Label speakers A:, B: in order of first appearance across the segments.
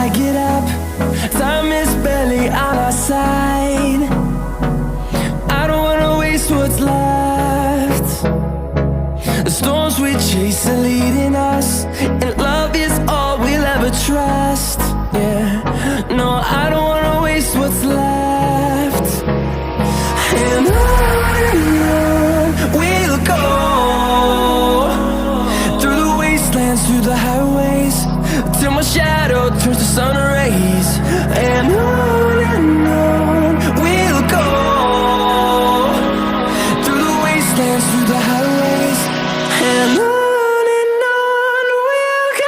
A: I get up, time is barely on our side. I don't wanna waste what's left. The storms we chase are leading us, and love is all we'll ever trust. Yeah, no, I don't wanna waste what's left. And on we'll go, through the wastelands, through the highways, till my shadow turns to sun rays. And on we'll go, through the wastelands, through the highways, and on we'll go.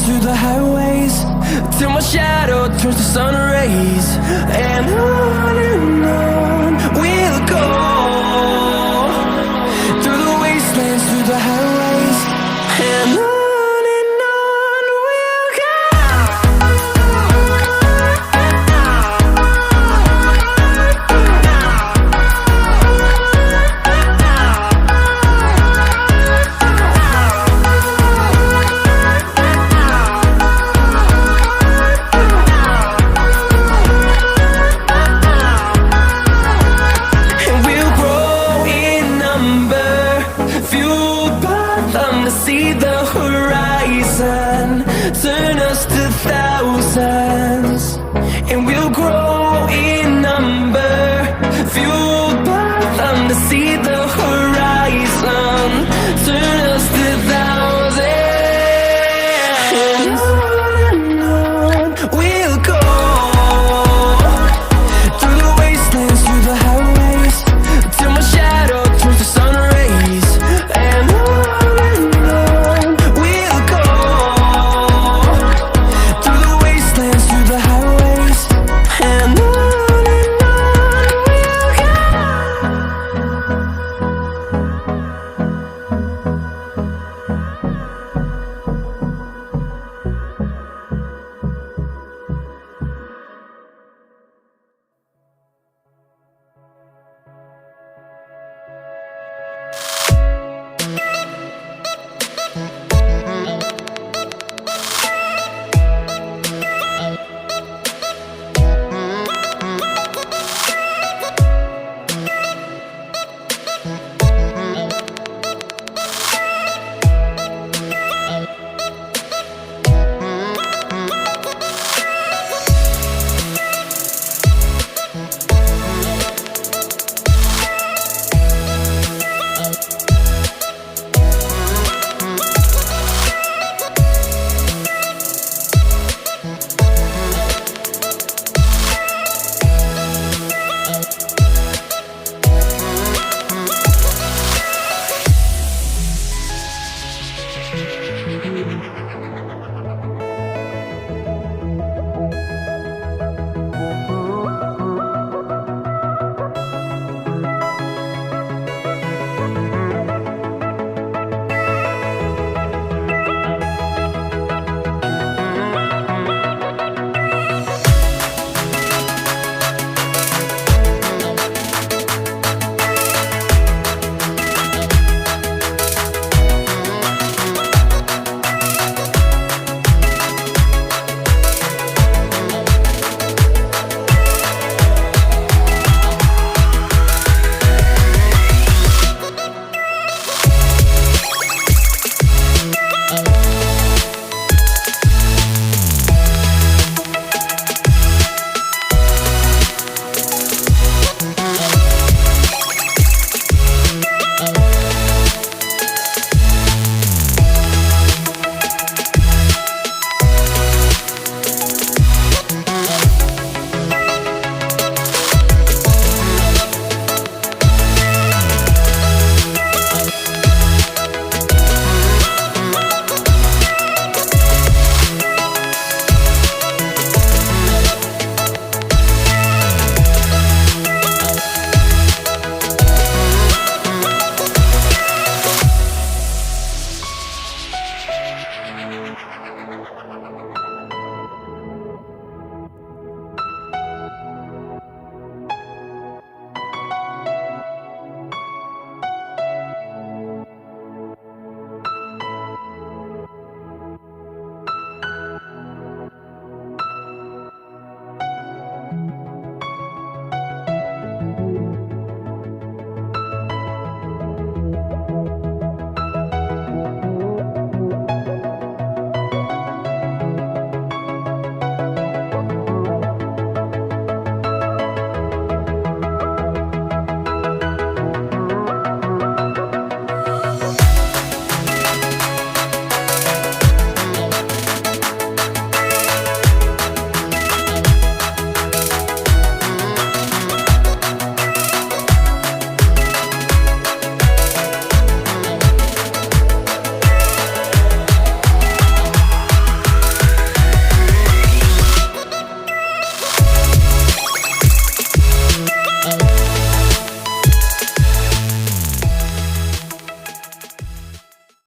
A: Through the highways, till my shadow turns to sun rays. And on we'll go, through the wastelands, through the highways, and on we'll go. See the horizon, turn us to thousands, and we'll grow in number, fuel